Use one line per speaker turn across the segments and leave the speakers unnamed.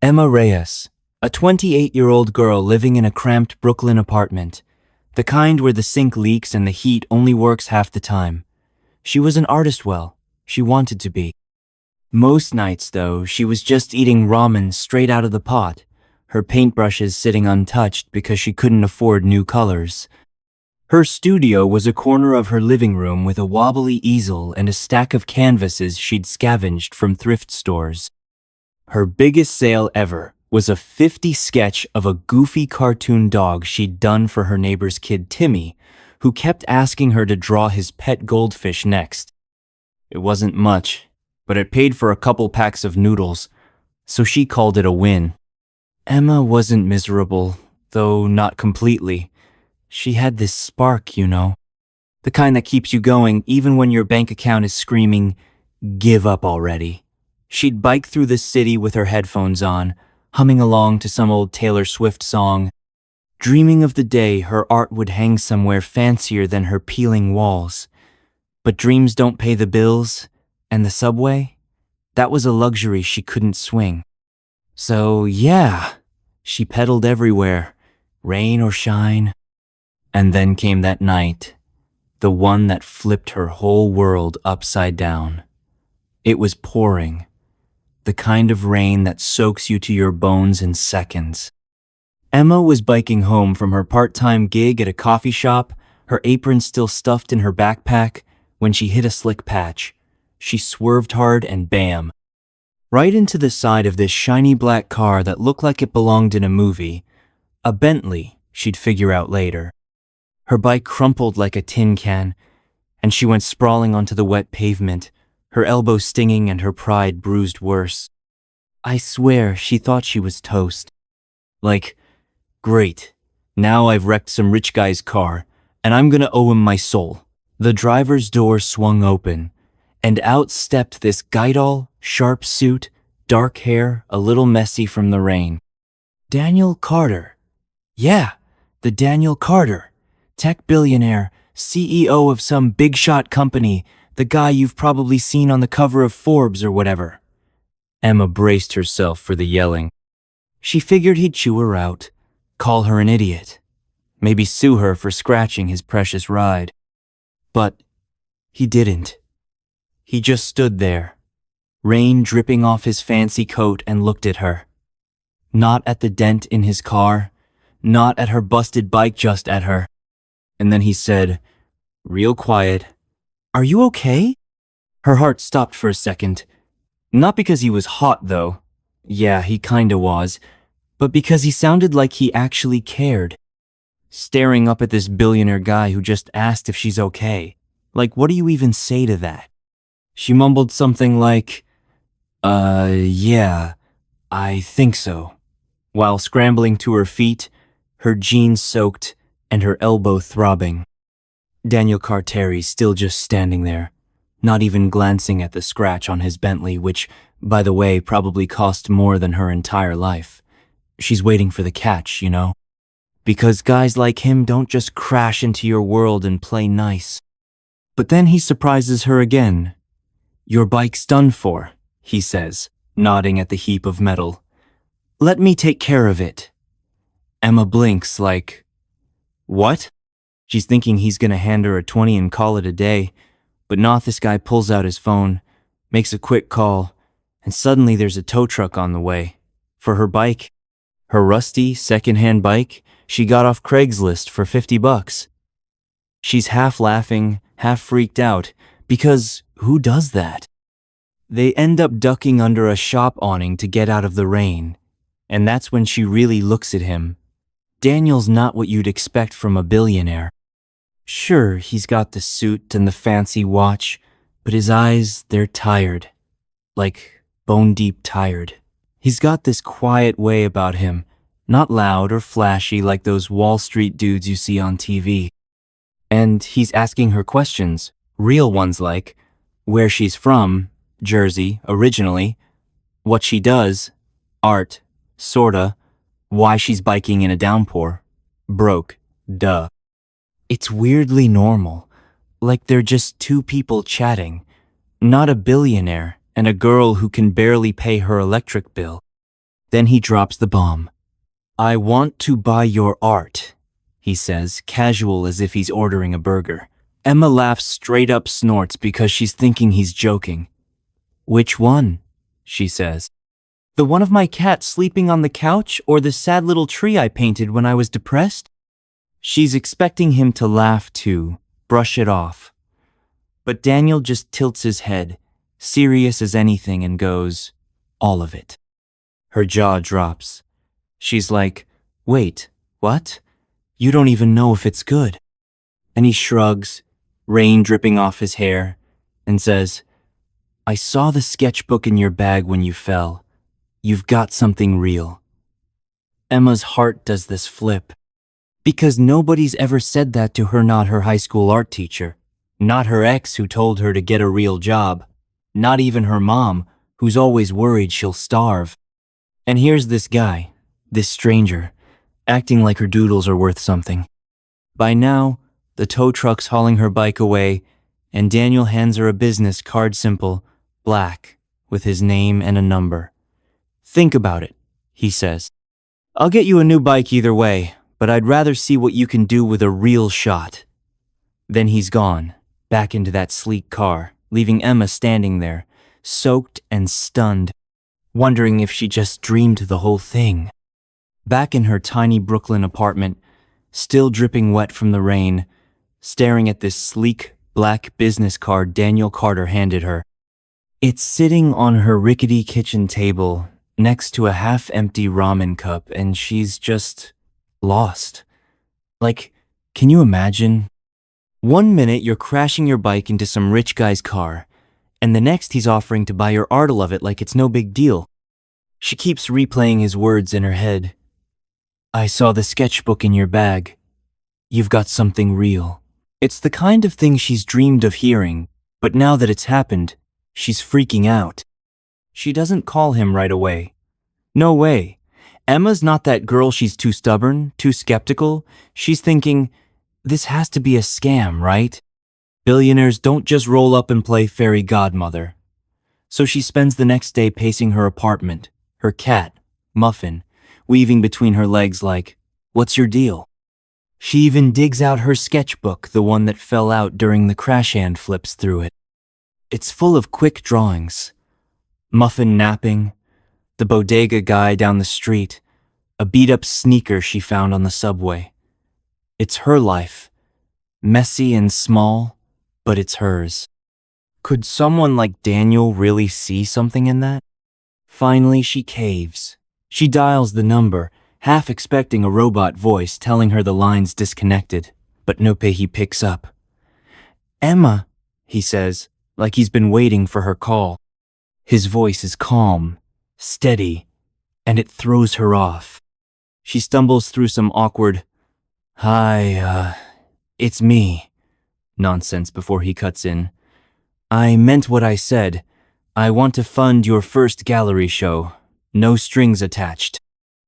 Emma Reyes, a 28-year-old girl living in a cramped Brooklyn apartment, the kind where the sink leaks and the heat only works half the time. She was an artist, well, she wanted to be. Most nights, though, she was just eating ramen straight out of the pot, her paintbrushes sitting untouched because she couldn't afford new colors. Her studio was a corner of her living room with a wobbly easel and a stack of canvases she'd scavenged from thrift stores. Her biggest sale ever was a 50 sketch of a goofy cartoon dog she'd done for her neighbor's kid Timmy, who kept asking her to draw his pet goldfish next. It wasn't much, but it paid for a couple packs of noodles, so she called it a win. Emma wasn't miserable, though not completely. She had this spark, you know, the kind that keeps you going even when your bank account is screaming, "Give up already." She'd bike through the city with her headphones on, humming along to some old Taylor Swift song, dreaming of the day her art would hang somewhere fancier than her peeling walls. But dreams don't pay the bills, and the subway? That was a luxury she couldn't swing. So yeah, she pedaled everywhere, rain or shine. And then came that night, the one that flipped her whole world upside down. It was pouring. The kind of rain that soaks you to your bones in seconds. Emma was biking home from her part-time gig at a coffee shop, her apron still stuffed in her backpack, when she hit a slick patch. She swerved hard and bam! Right into the side of this shiny black car that looked like it belonged in a movie. A Bentley, she'd figure out later. Her bike crumpled like a tin can, and she went sprawling onto the wet pavement, her elbow stinging and her pride bruised worse. I swear she thought she was toast. Like, great, now I've wrecked some rich guy's car, and I'm gonna owe him my soul. The driver's door swung open, and out stepped this guy-doll, sharp suit, dark hair, a little messy from the rain. Daniel Carter. Yeah, the Daniel Carter. Tech billionaire, CEO of some big-shot company, the guy you've probably seen on the cover of Forbes or whatever. Emma braced herself for the yelling. She figured he'd chew her out, call her an idiot, maybe sue her for scratching his precious ride. But he didn't. He just stood there, rain dripping off his fancy coat, and looked at her. Not at the dent in his car, not at her busted bike, just at her. And then he said, real quiet, "Are you okay?" Her heart stopped for a second. Not because he was hot, though. Yeah, he kinda was. But because he sounded like he actually cared. Staring up at this billionaire guy who just asked if she's okay. Like, what do you even say to that? She mumbled something like, yeah, I think so," while scrambling to her feet, her jeans soaked and her elbow throbbing. Daniel Carter still just standing there, not even glancing at the scratch on his Bentley, which, by the way, probably cost more than her entire life. She's waiting for the catch, you know? Because guys like him don't just crash into your world and play nice. But then he surprises her again. "Your bike's done for," he says, nodding at the heap of metal. "Let me take care of it." Emma blinks like, what? She's thinking he's gonna hand her a 20 and call it a day, but not. This guy pulls out his phone, makes a quick call, and suddenly there's a tow truck on the way. For her bike. Her rusty, secondhand bike she got off Craigslist for $50. She's half laughing, half freaked out, because who does that? They end up ducking under a shop awning to get out of the rain, and that's when she really looks at him. Daniel's not what you'd expect from a billionaire. Sure, he's got the suit and the fancy watch, but his eyes, they're tired. Like, bone-deep tired. He's got this quiet way about him, not loud or flashy like those Wall Street dudes you see on TV. And he's asking her questions, real ones like, where she's from, Jersey, originally, what she does, art, sorta, why she's biking in a downpour, broke, duh. It's weirdly normal, like they're just two people chatting, not a billionaire and a girl who can barely pay her electric bill. Then he drops the bomb. "I want to buy your art," he says, casual as if he's ordering a burger. Emma laughs straight up snorts because she's thinking he's joking. "Which one?" she says. "The one of my cat sleeping on the couch or the sad little tree I painted when I was depressed?" She's expecting him to laugh too, brush it off. But Daniel just tilts his head, serious as anything, and goes, "All of it." Her jaw drops. She's like, "Wait, what? You don't even know if it's good." And he shrugs, rain dripping off his hair, and says, "I saw the sketchbook in your bag when you fell. You've got something real." Emma's heart does this flip. Because nobody's ever said that to her, not her high school art teacher, not her ex who told her to get a real job, not even her mom, who's always worried she'll starve. And here's this guy, this stranger, acting like her doodles are worth something. By now, the tow truck's hauling her bike away, and Daniel hands her a business card, simple, black, with his name and a number. "Think about it," he says. "I'll get you a new bike either way, but I'd rather see what you can do with a real shot." Then he's gone, back into that sleek car, leaving Emma standing there, soaked and stunned, wondering if she just dreamed the whole thing. Back in her tiny Brooklyn apartment, still dripping wet from the rain, staring at this sleek, black business card Daniel Carter handed her. It's sitting on her rickety kitchen table, next to a half-empty ramen cup, and she's just lost. Like, can you imagine? One minute you're crashing your bike into some rich guy's car, and the next he's offering to buy your art of it like it's no big deal. She keeps replaying his words in her head. "I saw the sketchbook in your bag. You've got something real." It's the kind of thing she's dreamed of hearing, but now that it's happened, she's freaking out. She doesn't call him right away. No way. Emma's not that girl. She's too stubborn, too skeptical. She's thinking, this has to be a scam, right? Billionaires don't just roll up and play fairy godmother. So she spends the next day pacing her apartment, her cat, Muffin, weaving between her legs like, "What's your deal?" She even digs out her sketchbook, the one that fell out during the crash, and flips through it. It's full of quick drawings. Muffin napping, the bodega guy down the street, a beat-up sneaker she found on the subway. It's her life, messy and small, but it's hers. Could someone like Daniel really see something in that? Finally, she caves. She dials the number, half expecting a robot voice telling her the line's disconnected, but nope, he picks up. "Emma," he says, like he's been waiting for her call. His voice is calm, steady, and it throws her off. She stumbles through some awkward, "Hi, it's me," nonsense before he cuts in. "I meant what I said. I want to fund your first gallery show. No strings attached."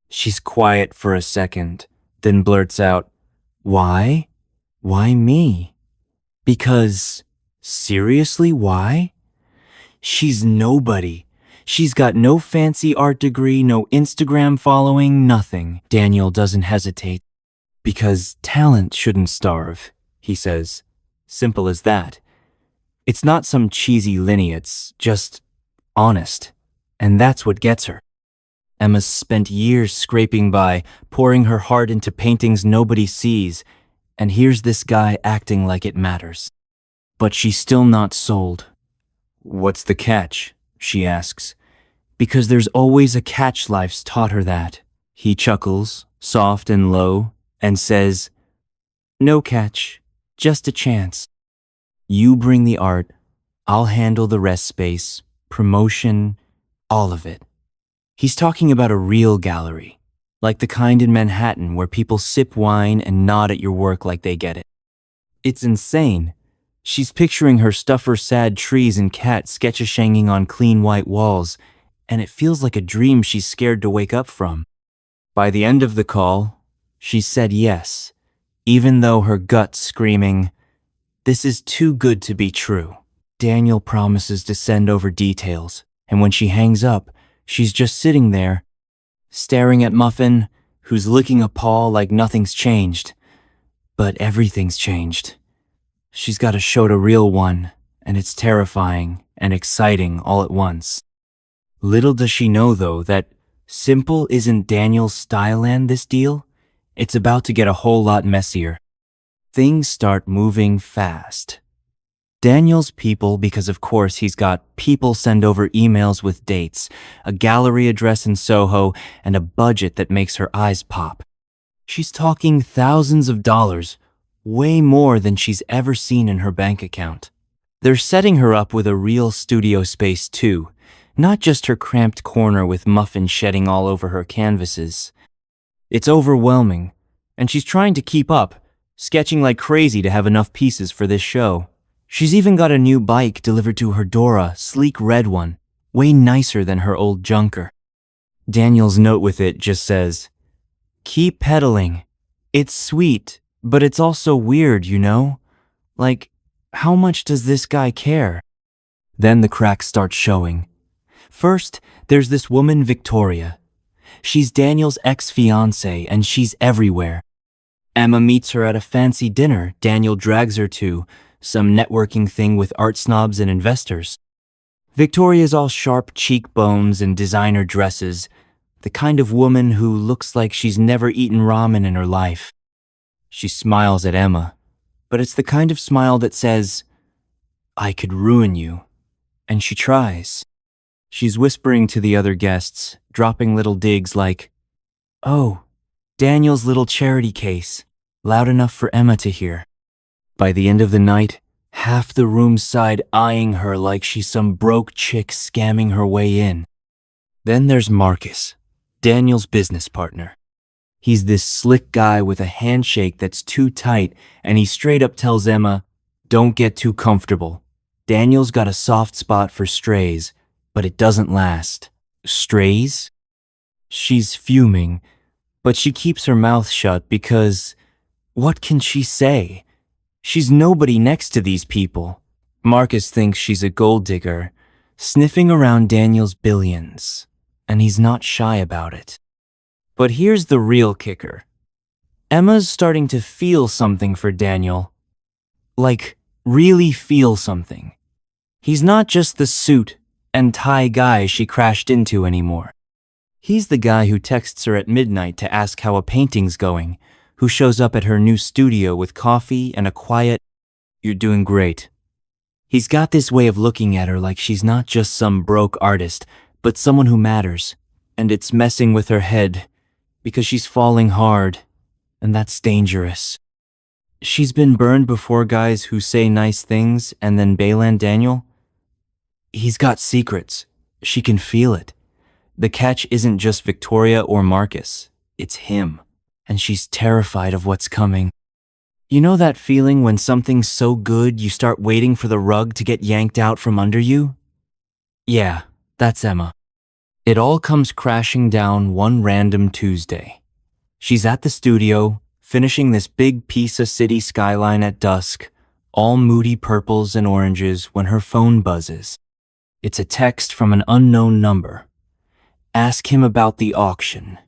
She's quiet for a second, then blurts out, "Why? Why me?" Because, seriously, why? She's nobody. She's got no fancy art degree, no Instagram following, nothing. Daniel doesn't hesitate. "Because talent shouldn't starve," he says. Simple as that. It's not some cheesy lineage, it's just honest. And that's what gets her. Emma's spent years scraping by, pouring her heart into paintings nobody sees, and here's this guy acting like it matters. But she's still not sold. "What's the catch?" she asks. "Because there's always a catch. Life's taught her that." He chuckles, soft and low, and says, "No catch, just a chance. You bring the art, I'll handle the rest, space, promotion, all of it." He's talking about a real gallery, like the kind in Manhattan where people sip wine and nod at your work like they get it. It's insane. She's picturing her stuffer sad trees and cat sketches hanging on clean white walls, and it feels like a dream she's scared to wake up from. By the end of the call, she said yes, even though her gut's screaming, "This is too good to be true." Daniel promises to send over details, and when she hangs up, she's just sitting there, staring at Muffin, who's licking a paw like nothing's changed. But everything's changed. She's got a show to reel one, and it's terrifying and exciting all at once. Little does she know, though, that simple isn't Daniel's style and this deal. It's about to get a whole lot messier. Things start moving fast. Daniel's people, because of course he's got people send over emails with dates, a gallery address in Soho, and a budget that makes her eyes pop. She's talking thousands of dollars, way more than she's ever seen in her bank account. They're setting her up with a real studio space too, not just her cramped corner with Muffin shedding all over her canvases. It's overwhelming, and she's trying to keep up, sketching like crazy to have enough pieces for this show. She's even got a new bike delivered to her door, a sleek red one, way nicer than her old junker. Daniel's note with it just says, "Keep pedaling. It's sweet, but it's also weird, you know? Like, how much does this guy care?" Then the cracks start showing. First, there's this woman, Victoria. She's Daniel's ex-fiancée, and she's everywhere. Emma meets her at a fancy dinner Daniel drags her to, some networking thing with art snobs and investors. Victoria's all sharp cheekbones and designer dresses, the kind of woman who looks like she's never eaten ramen in her life. She smiles at Emma, but it's the kind of smile that says, "I could ruin you," and she tries. She's whispering to the other guests, dropping little digs like, "Oh, Daniel's little charity case," loud enough for Emma to hear. By the end of the night, half the room side eyeing her like she's some broke chick scamming her way in. Then there's Marcus, Daniel's business partner. He's this slick guy with a handshake that's too tight, and he straight up tells Emma, "Don't get too comfortable. Daniel's got a soft spot for strays, but it doesn't last." Strays? She's fuming, but she keeps her mouth shut because what can she say? She's nobody next to these people. Marcus thinks she's a gold digger, sniffing around Daniel's billions, and he's not shy about it. But here's the real kicker. Emma's starting to feel something for Daniel. Like, really feel something. He's not just the suit and tie guy she crashed into anymore. He's the guy who texts her at midnight to ask how a painting's going, who shows up at her new studio with coffee and a quiet, "You're doing great." He's got this way of looking at her like she's not just some broke artist, but someone who matters. And it's messing with her head, because she's falling hard, and that's dangerous. She's been burned before guys who say nice things and then bail on Daniel. He's got secrets. She can feel it. The catch isn't just Victoria or Marcus, it's him. And she's terrified of what's coming. You know that feeling when something's so good you start waiting for the rug to get yanked out from under you? Yeah, that's Emma. It all comes crashing down one random Tuesday. She's at the studio, finishing this big piece of city skyline at dusk, all moody purples and oranges, when her phone buzzes. It's a text from an unknown number. Ask him about the auction.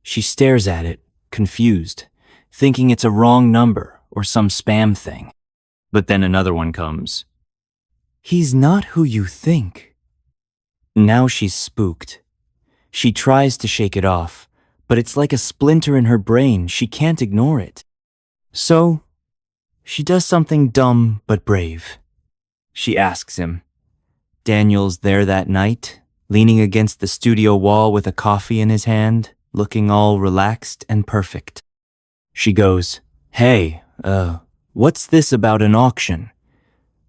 She stares at it, confused, thinking it's a wrong number or some spam thing. But then another one comes. "He's not who you think." Now she's spooked. She tries to shake it off, but it's like a splinter in her brain. She can't ignore it. So, she does something dumb but brave. She asks him. Daniel's there that night, leaning against the studio wall with a coffee in his hand, looking all relaxed and perfect. She goes, "Hey, what's this about an auction?"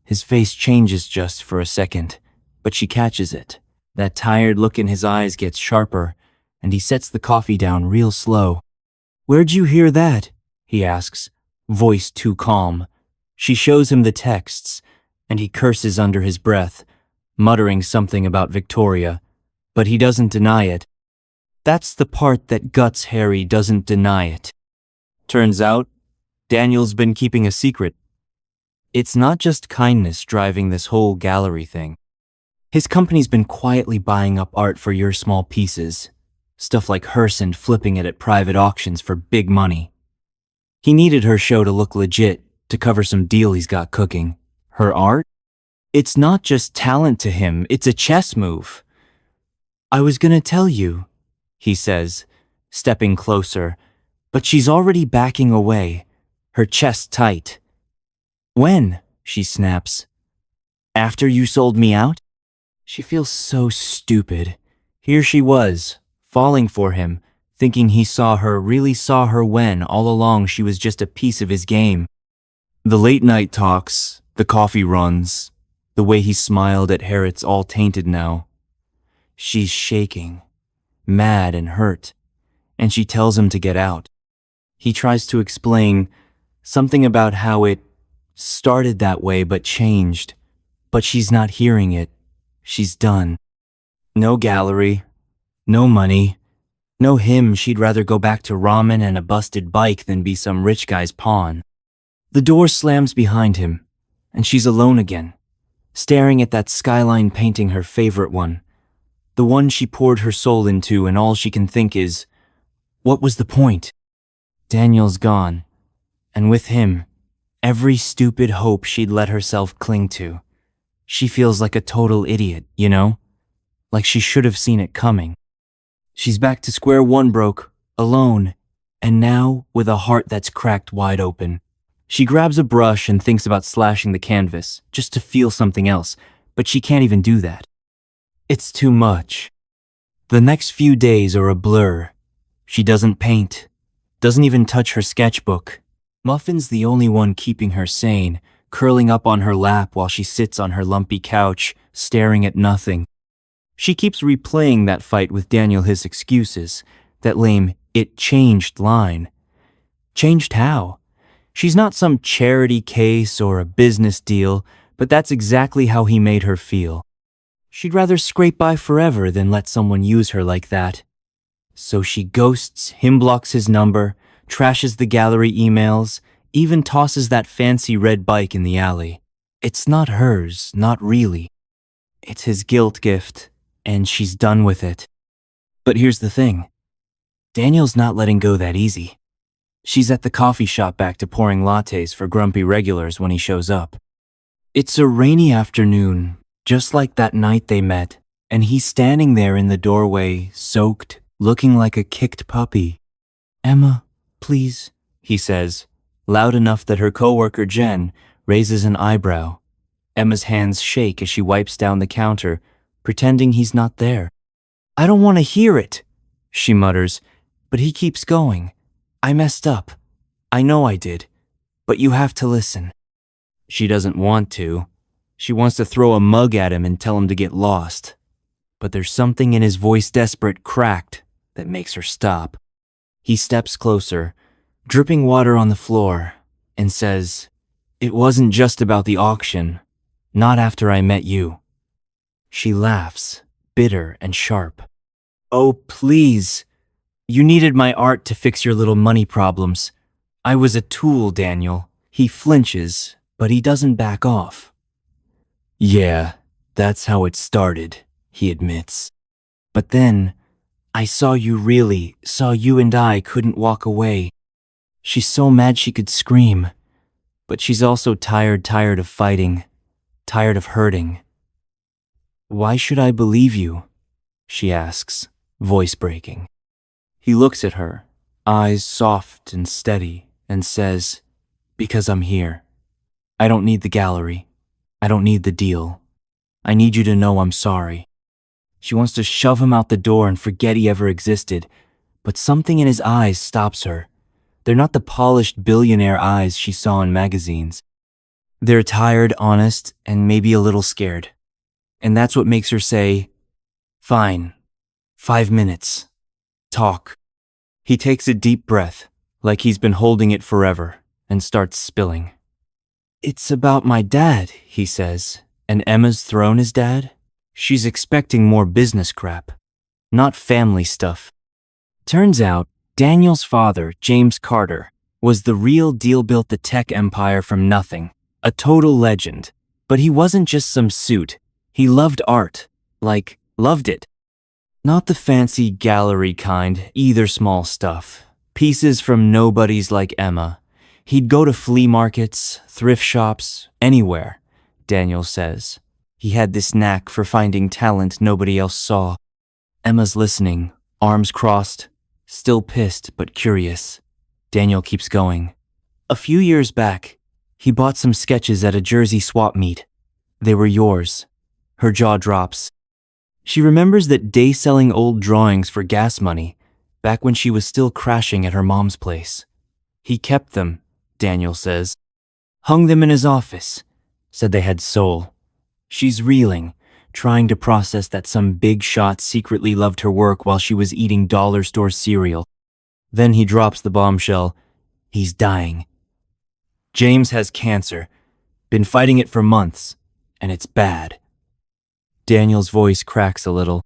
His face changes just for a second, but she catches it. That tired look in his eyes gets sharper, and he sets the coffee down real slow. "Where'd you hear that?" he asks, voice too calm. She shows him the texts, and he curses under his breath, muttering something about Victoria, but he doesn't deny it. That's the part that guts Harry. Doesn't deny it. Turns out, Daniel's been keeping a secret. It's not just kindness driving this whole gallery thing. His company's been quietly buying up art for your small pieces. stuff like hearse and flipping it at private auctions for big money. He needed her show to look legit, to cover some deal he's got cooking. Her art? It's not just talent to him, it's a chess move. I was gonna tell you, he says, stepping closer, but she's already backing away, her chest tight. When? She snaps. After you sold me out? She feels so stupid. Here she was, falling for him, thinking he saw her, really saw her when, all along, she was just a piece of his game. The late night talks, the coffee runs, the way he smiled at her, it's all tainted now. She's shaking, mad and hurt, and she tells him to get out. He tries to explain something about how it started that way but changed, but she's not hearing it. She's done. No gallery, no money, no him. She'd rather go back to ramen and a busted bike than be some rich guy's pawn. The door slams behind him, and she's alone again, staring at that skyline painting, her favorite one, the one she poured her soul into, and all she can think is, what was the point? Daniel's gone, and with him, every stupid hope she'd let herself cling to. She feels like a total idiot, you know? Like she should have seen it coming. She's back to square one, broke, alone, and now with a heart that's cracked wide open. She grabs a brush and thinks about slashing the canvas, just to feel something else, but she can't even do that. It's too much. The next few days are a blur. She doesn't paint, doesn't even touch her sketchbook. Muffin's the only one keeping her sane, curling up on her lap while she sits on her lumpy couch, staring at nothing. She keeps replaying that fight with Daniel, his excuses, that lame "it changed" line. Changed how? She's not some charity case or a business deal, but that's exactly how he made her feel. She'd rather scrape by forever than let someone use her like that. So she ghosts him, blocks his number, trashes the gallery emails, even tosses that fancy red bike in the alley. It's not hers, not really. It's his guilt gift, and she's done with it. But here's the thing. Daniel's not letting go that easy. She's at the coffee shop back to pouring lattes for grumpy regulars when he shows up. It's a rainy afternoon, just like that night they met, and he's standing there in the doorway, soaked, looking like a kicked puppy. Emma, please, he says, loud enough that her coworker Jen raises an eyebrow. Emma's hands shake as she wipes down the counter, pretending he's not there. I don't want to hear it, she mutters, but he keeps going. I messed up. I know I did, but you have to listen. She doesn't want to. She wants to throw a mug at him and tell him to get lost. But there's something in his voice, desperate, cracked, that makes her stop. He steps closer, dripping water on the floor, and says, It wasn't just about the auction. Not after I met you. She laughs, bitter and sharp. Oh, please. You needed my art to fix your little money problems. I was a tool, Daniel. He flinches, but he doesn't back off. Yeah, that's how it started, he admits. But then, I saw you and I couldn't walk away. She's so mad she could scream. But she's also tired of fighting, tired of hurting. Why should I believe you? She asks, voice breaking. He looks at her, eyes soft and steady, and says, Because I'm here. I don't need the gallery. I don't need the deal. I need you to know I'm sorry. She wants to shove him out the door and forget he ever existed, but something in his eyes stops her. They're not the polished billionaire eyes she saw in magazines. They're tired, honest, and maybe a little scared. And that's what makes her say, Fine. 5 minutes. Talk. He takes a deep breath, like he's been holding it forever, and starts spilling. It's about my dad, he says. And Emma's thrown his dad? She's expecting more business crap, not family stuff. Turns out, Daniel's father, James Carter, was the real deal, built the tech empire from nothing, a total legend. But he wasn't just some suit. He loved art, loved it. Not the fancy gallery kind, either small stuff. Pieces from nobodies like Emma. He'd go to flea markets, thrift shops, anywhere, Daniel says. He had this knack for finding talent nobody else saw. Emma's listening, arms crossed, still pissed but curious. Daniel keeps going. A few years back, he bought some sketches at a Jersey swap meet. They were yours. Her jaw drops. She remembers that day selling old drawings for gas money, back when she was still crashing at her mom's place. He kept them, Daniel says. Hung them in his office. Said they had soul. She's reeling, trying to process that some big shot secretly loved her work while she was eating dollar store cereal. Then he drops the bombshell. He's dying. James has cancer. Been fighting it for months, and it's bad. Daniel's voice cracks a little.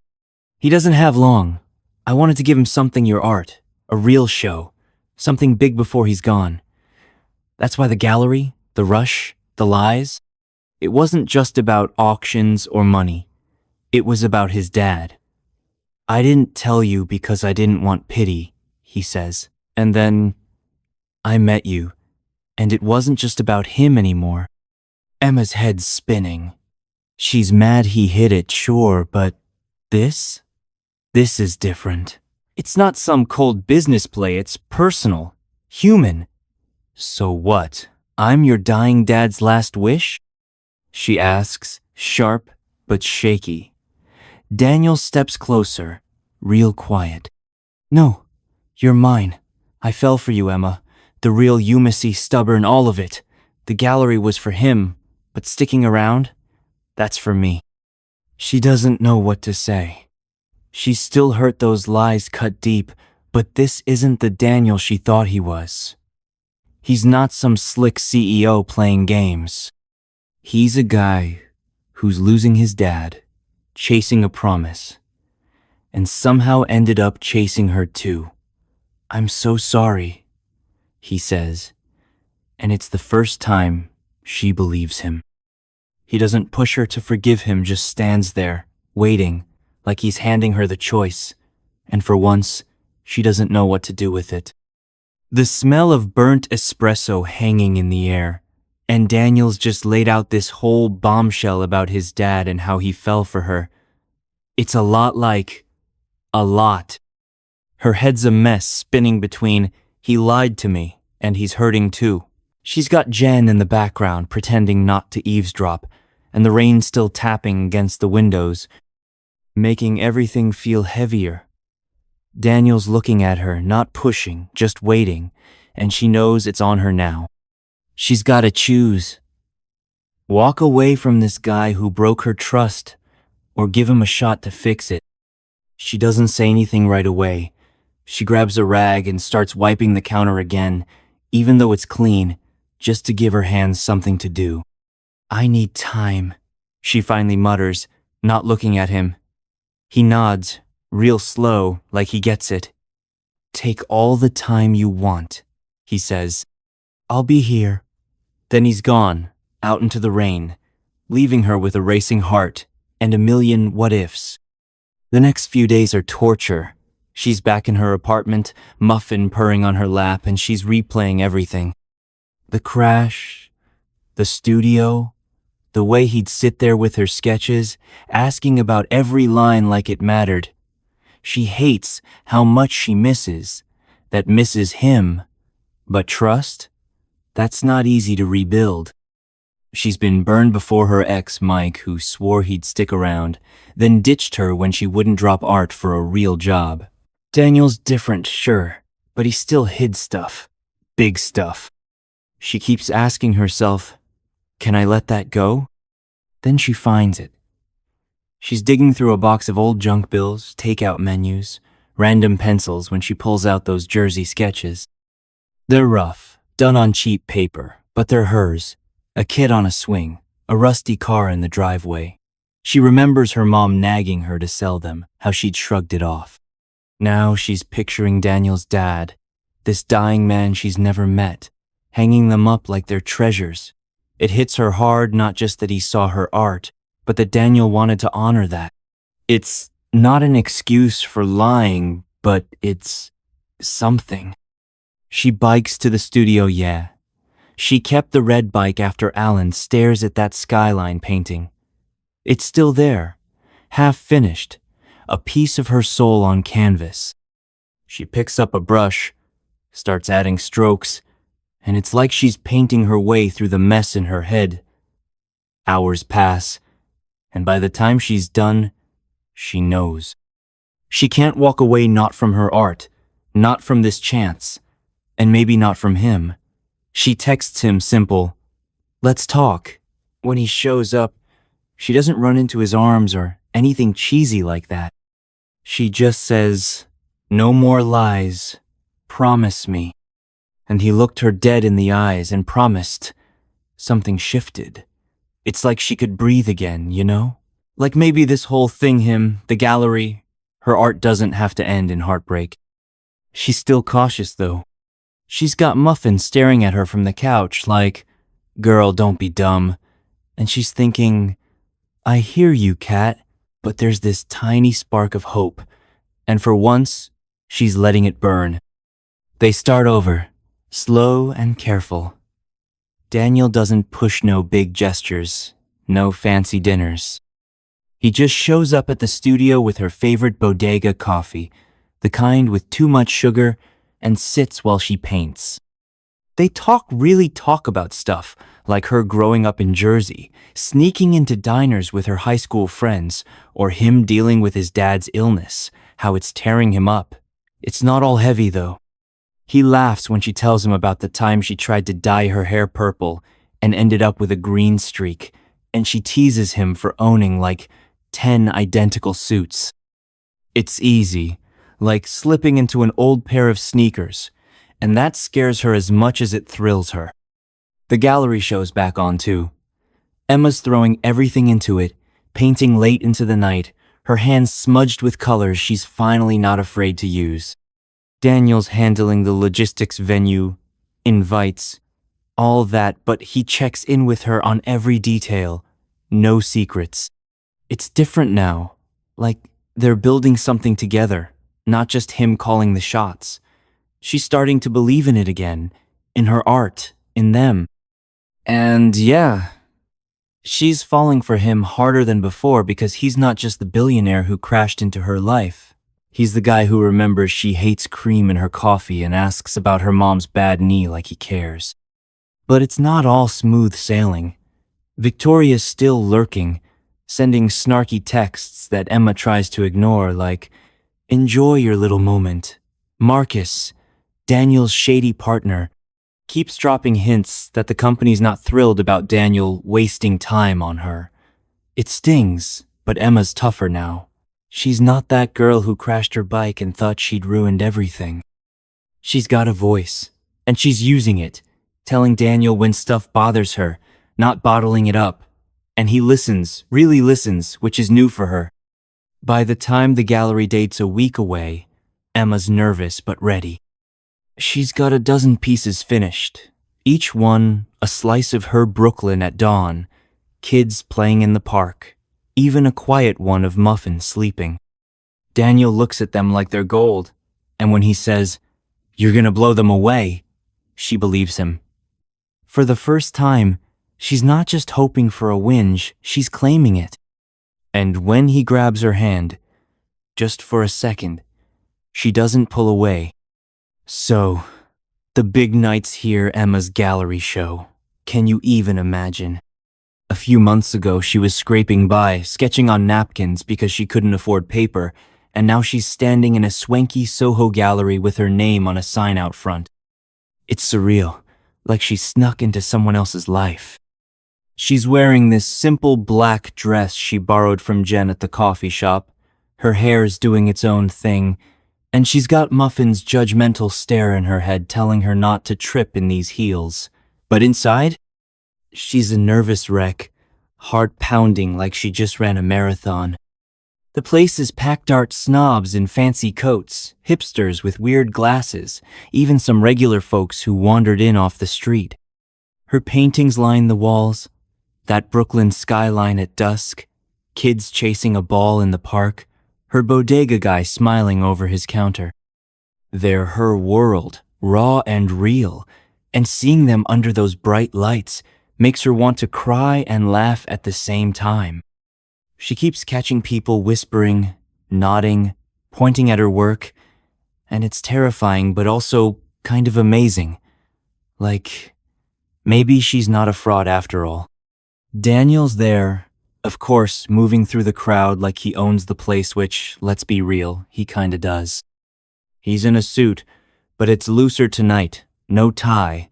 He doesn't have long. I wanted to give him something your art, a real show, something big before he's gone. That's why the gallery, the rush, the lies, it wasn't just about auctions or money. It was about his dad. I didn't tell you because I didn't want pity, he says. And then I met you, and it wasn't just about him anymore. Emma's head's spinning. She's mad he hid it, sure, but this is different. It's not some cold business play, it's personal, human. So what? I'm your dying dad's last wish? She asks, sharp but shaky. Daniel steps closer, real quiet. No, you're mine. I fell for you, Emma. The real you, messy, stubborn, all of it. The gallery was for him, but sticking around, that's for me. She doesn't know what to say. She's still hurt, those lies cut deep, but this isn't the Daniel she thought he was. He's not some slick CEO playing games. He's a guy who's losing his dad, chasing a promise, and somehow ended up chasing her too. I'm so sorry, he says, and it's the first time she believes him. He doesn't push her to forgive him, just stands there, waiting, like he's handing her the choice, and for once, she doesn't know what to do with it. The smell of burnt espresso hanging in the air, and Daniel's just laid out this whole bombshell about his dad and how he fell for her. It's a lot. Her head's a mess, spinning between, he lied to me, and he's hurting too. She's got Jen in the background, pretending not to eavesdrop, and the rain still tapping against the windows, making everything feel heavier. Daniel's looking at her, not pushing, just waiting, and she knows it's on her now. She's got to choose. Walk away from this guy who broke her trust, or give him a shot to fix it. She doesn't say anything right away. She grabs a rag and starts wiping the counter again, even though it's clean, just to give her hands something to do. I need time, she finally mutters, not looking at him. He nods, real slow, like he gets it. Take all the time you want, he says. I'll be here. Then he's gone, out into the rain, leaving her with a racing heart and a million what-ifs. The next few days are torture. She's back in her apartment, Muffin purring on her lap, and she's replaying everything. The crash, the studio, the way he'd sit there with her sketches, asking about every line like it mattered. She hates how much she misses, that misses him. But trust? That's not easy to rebuild. She's been burned before her ex, Mike, who swore he'd stick around, then ditched her when she wouldn't drop art for a real job. Daniel's different, sure, but he still hid stuff. Big stuff. She keeps asking herself, can I let that go? Then she finds it. She's digging through a box of old junk bills, takeout menus, random pencils when she pulls out those Jersey sketches. They're rough, done on cheap paper, but they're hers. A kid on a swing, a rusty car in the driveway. She remembers her mom nagging her to sell them, how she'd shrugged it off. Now she's picturing Daniel's dad, this dying man she's never met, hanging them up like they're treasures. It hits her hard, not just that he saw her art, but that Daniel wanted to honor that. It's Not an excuse for lying, but it's something. She bikes to the studio, yeah. She kept the red bike after Alan stares at that skyline painting. It's still there, half finished, a piece of her soul on canvas. She picks up a brush, starts adding strokes, and it's like she's painting her way through the mess in her head. Hours pass, and by the time she's done, she knows. She can't walk away not from her art, not from this chance, and maybe not from him. She texts him simple, "Let's talk." When he shows up, she doesn't run into his arms or anything cheesy like that. She just says, "No more lies. Promise me." And he looked her dead in the eyes and promised. Something shifted. It's like she could breathe again, you know? Like maybe this whole thing, him, the gallery, her art doesn't have to end in heartbreak. She's still cautious, though. She's got Muffin staring at her from the couch like, "Girl, don't be dumb." And she's thinking, "I hear you, Cat," but there's this tiny spark of hope. And for once, she's letting it burn. They start over, slow and careful. Daniel doesn't push no big gestures, no fancy dinners. He just shows up at the studio with her favorite bodega coffee, the kind with too much sugar, and sits while she paints. They really talk about stuff, like her growing up in Jersey, sneaking into diners with her high school friends, or him dealing with his dad's illness, how it's tearing him up. It's not all heavy, though. He laughs when she tells him about the time she tried to dye her hair purple and ended up with a green streak, and she teases him for owning like 10 identical suits. It's easy, like slipping into an old pair of sneakers, and that scares her as much as it thrills her. The gallery show's back on too. Emma's throwing everything into it, painting late into the night, her hands smudged with colors she's finally not afraid to use. Daniel's handling the logistics, venue, invites, all that, but he checks in with her on every detail. No secrets. It's different now. Like they're building something together, not just him calling the shots. She's starting to believe in it again, in her art, in them. And yeah, she's falling for him harder than before because he's not just the billionaire who crashed into her life. He's the guy who remembers she hates cream in her coffee and asks about her mom's bad knee like he cares. But it's not all smooth sailing. Victoria's still lurking, sending snarky texts that Emma tries to ignore like, "Enjoy your little moment." Marcus, Daniel's shady partner, keeps dropping hints that the company's not thrilled about Daniel wasting time on her. It stings, but Emma's tougher now. She's not that girl who crashed her bike and thought she'd ruined everything. She's got a voice, and she's using it, telling Daniel when stuff bothers her, not bottling it up. And he listens, really listens, which is new for her. By the time the gallery date's a week away, Emma's nervous but ready. She's got a dozen pieces finished, each one a slice of her Brooklyn at dawn, kids playing in the park, even a quiet one of Muffin sleeping. Daniel looks at them like they're gold, and when he says, "You're gonna blow them away," she believes him. For the first time, she's not just hoping for a whinge, she's claiming it. And when he grabs her hand, just for a second, she doesn't pull away. So, the big night's here, Emma's gallery show. Can you even imagine? A few months ago, she was scraping by, sketching on napkins because she couldn't afford paper, and now she's standing in a swanky Soho gallery with her name on a sign out front. It's surreal, like she snuck into someone else's life. She's wearing this simple black dress she borrowed from Jen at the coffee shop. Her hair's doing its own thing, and she's got Muffin's judgmental stare in her head telling her not to trip in these heels. But inside, she's a nervous wreck, heart pounding like she just ran a marathon. The place is packed art snobs in fancy coats, hipsters with weird glasses, even some regular folks who wandered in off the street. Her paintings line the walls, that Brooklyn skyline at dusk, kids chasing a ball in the park, her bodega guy smiling over his counter. They're her world, raw and real, and seeing them under those bright lights makes her want to cry and laugh at the same time. She keeps catching people whispering, nodding, pointing at her work, and it's terrifying but also kind of amazing. Like, maybe she's not a fraud after all. Daniel's there, of course, moving through the crowd like he owns the place, which, let's be real, he kinda does. He's in a suit, but it's looser tonight, no tie,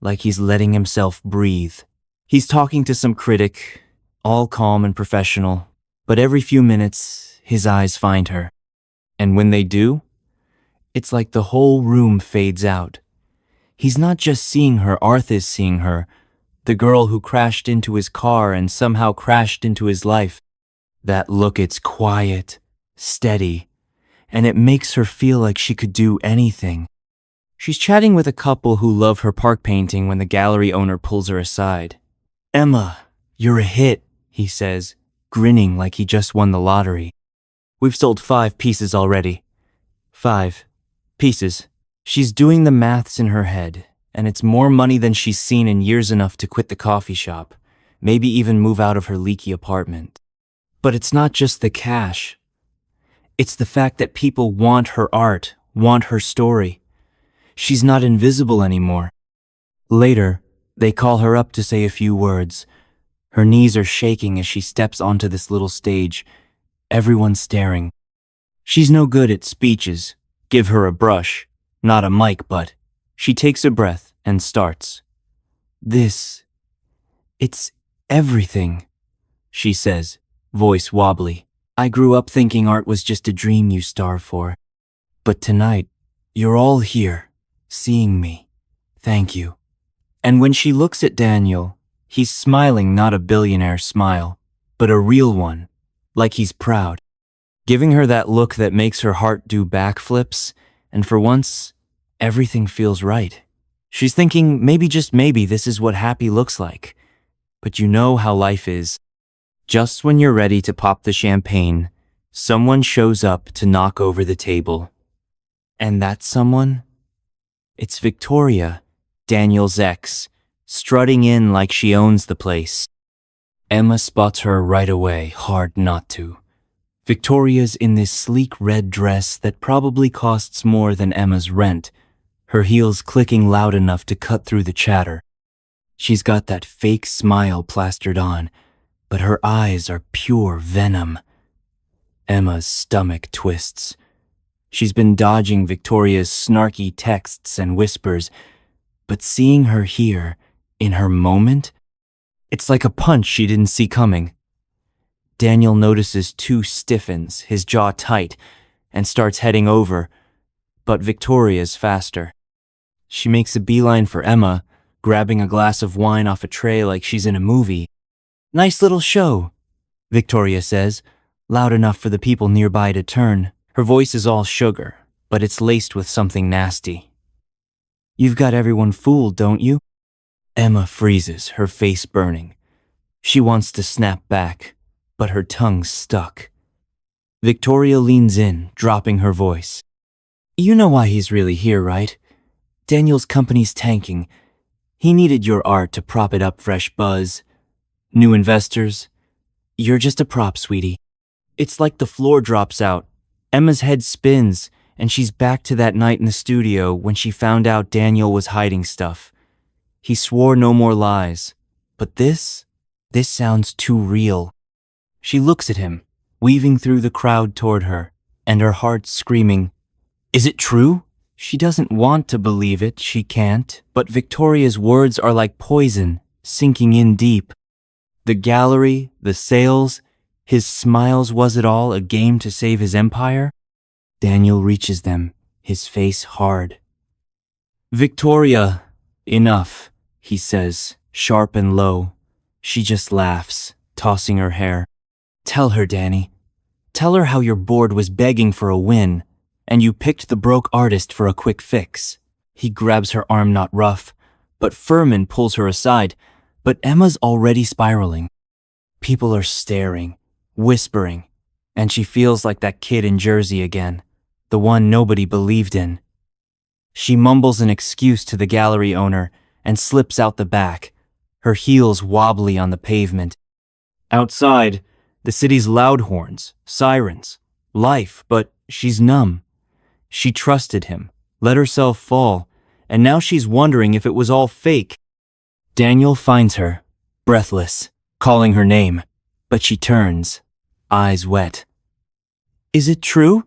like he's letting himself breathe. He's talking to some critic, all calm and professional, but every few minutes, his eyes find her. And when they do, it's like the whole room fades out. He's not just seeing her, Arth is seeing her, the girl who crashed into his car and somehow crashed into his life. That look, it's quiet, steady, and it makes her feel like she could do anything. She's chatting with a couple who love her park painting when the gallery owner pulls her aside. "Emma, you're a hit," he says, grinning like he just won the lottery. "We've sold 5 pieces already." 5 pieces. She's doing the maths in her head, and it's more money than she's seen in years, enough to quit the coffee shop, maybe even move out of her leaky apartment. But it's not just the cash. It's the fact that people want her art, want her story. She's not invisible anymore. Later, they call her up to say a few words. Her knees are shaking as she steps onto this little stage, everyone staring. She's no good at speeches. Give her a brush, not a mic, but she takes a breath and starts. It's everything," she says, voice wobbly. "I grew up thinking art was just a dream you starve for. But tonight, you're all here, seeing me. Thank you." And when she looks at Daniel, he's smiling, not a billionaire smile, but a real one, like he's proud. Giving her that look that makes her heart do backflips, and for once, everything feels right. She's thinking, maybe, just maybe, this is what happy looks like. But you know how life is. Just when you're ready to pop the champagne, someone shows up to knock over the table. And that someone? It's Victoria, Daniel's ex, strutting in like she owns the place. Emma spots her right away, hard not to. Victoria's in this sleek red dress that probably costs more than Emma's rent, her heels clicking loud enough to cut through the chatter. She's got that fake smile plastered on, but her eyes are pure venom. Emma's stomach twists. She's been dodging Victoria's snarky texts and whispers, but seeing her here, in her moment, it's like a punch she didn't see coming. Daniel notices too, stiffens, his jaw tight, and starts heading over, but Victoria's faster. She makes a beeline for Emma, grabbing a glass of wine off a tray like she's in a movie. "Nice little show," Victoria says, loud enough for the people nearby to turn. Her voice is all sugar, but it's laced with something nasty. "You've got everyone fooled, don't you?" Emma freezes, her face burning. She wants to snap back, but her tongue's stuck. Victoria leans in, dropping her voice. "You know why he's really here, right? Daniel's company's tanking. He needed your art to prop it up, fresh buzz. New investors. You're just a prop, sweetie." It's like the floor drops out. Emma's head spins, and she's back to that night in the studio when she found out Daniel was hiding stuff. He swore no more lies. But this sounds too real. She looks at him, weaving through the crowd toward her, and her heart screaming, "Is it true?" She doesn't want to believe it, she can't, but Victoria's words are like poison, sinking in deep. The gallery, the sales, his smiles, was it all a game to save his empire? Daniel reaches them, his face hard. "Victoria, enough," he says, sharp and low. She just laughs, tossing her hair. "Tell her, Danny. Tell her how your board was begging for a win, and you picked the broke artist for a quick fix." He grabs her arm, not rough, but firm, and pulls her aside, but Emma's already spiraling. People are staring, whispering, And she feels like that kid in Jersey again, the one nobody believed in. She mumbles an excuse to the gallery owner and slips out the back, her heels wobbly on the pavement. Outside, the city's loud horns, sirens, life, but she's numb. She trusted him, let herself fall, and now she's wondering if it was all fake. Daniel finds her, breathless, calling her name, but she turns, eyes wet. "Is it true?"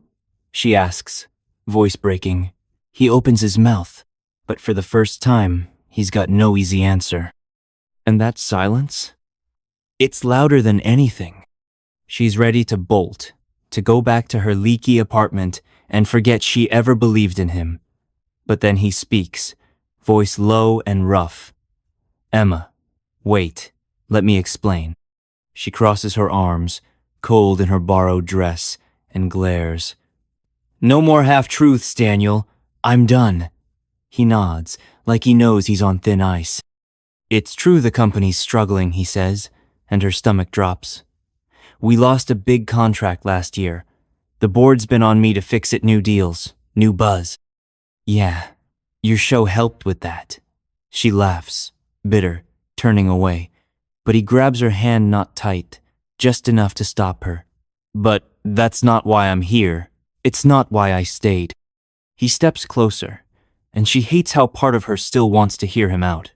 she asks, voice breaking. He opens his mouth, but for the first time, he's got no easy answer. And that silence? It's louder than anything. She's ready to bolt, to go back to her leaky apartment and forget she ever believed in him. But then he speaks, voice low and rough. "Emma, wait, let me explain." She crosses her arms, cold in her borrowed dress, and glares. "No more half-truths, Daniel. I'm done." He nods, like he knows he's on thin ice. "It's true the company's struggling," he says, and her stomach drops. "We lost a big contract last year. The board's been on me to fix it, new deals, new buzz." "Yeah, your show helped with that." She laughs, bitter, turning away, but he grabs her hand not tight, just enough to stop her. "But that's not why I'm here. It's not why I stayed." He steps closer, and she hates how part of her still wants to hear him out.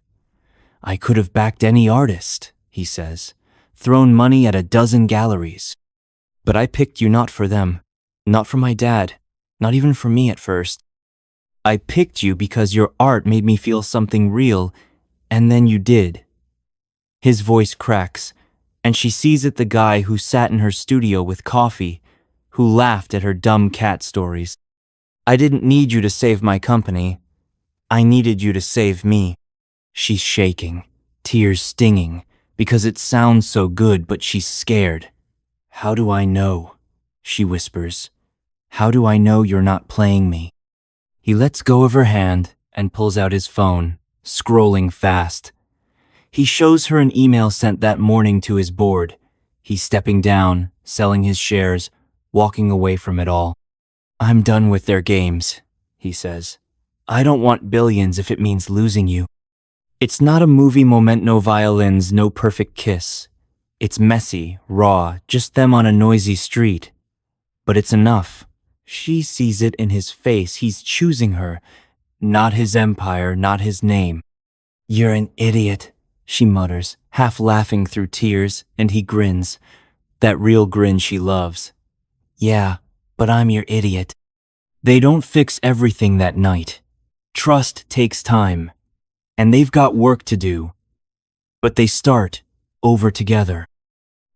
"I could have backed any artist," he says, "thrown money at a dozen galleries. But I picked you not for them, not for my dad, not even for me at first. I picked you because your art made me feel something real, and then you did." His voice cracks, and she sees it the guy who sat in her studio with coffee, who laughed at her dumb cat stories. "I didn't need you to save my company. I needed you to save me." She's shaking, tears stinging, because it sounds so good, but she's scared. "How do I know?" she whispers. "How do I know you're not playing me?" He lets go of her hand and pulls out his phone, scrolling fast. He shows her an email sent that morning to his board. He's stepping down, selling his shares, walking away from it all. "I'm done with their games," he says. "I don't want billions if it means losing you." It's not a movie moment, no violins, no perfect kiss. It's messy, raw, just them on a noisy street. But it's enough. She sees it in his face. He's choosing her, not his empire, not his name. "You're an idiot," she mutters, half laughing through tears, and he grins. That real grin she loves. "Yeah, but I'm your idiot." They don't fix everything that night. Trust takes time, and they've got work to do. But they start over together.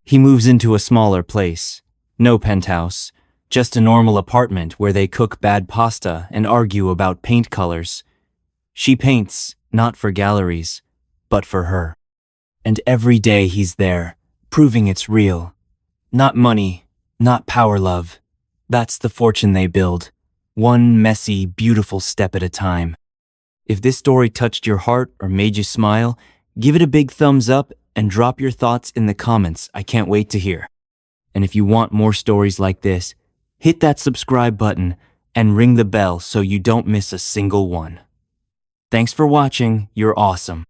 He moves into a smaller place. No penthouse, just a normal apartment where they cook bad pasta and argue about paint colors. She paints, not for galleries, but for her. And every day he's there, proving it's real. Not money, not power love. That's the fortune they build. One messy, beautiful step at a time. If this story touched your heart or made you smile, give it a big thumbs up and drop your thoughts in the comments. I can't wait to hear. And if you want more stories like this, hit that subscribe button and ring the bell so you don't miss a single one. Thanks for watching. You're awesome.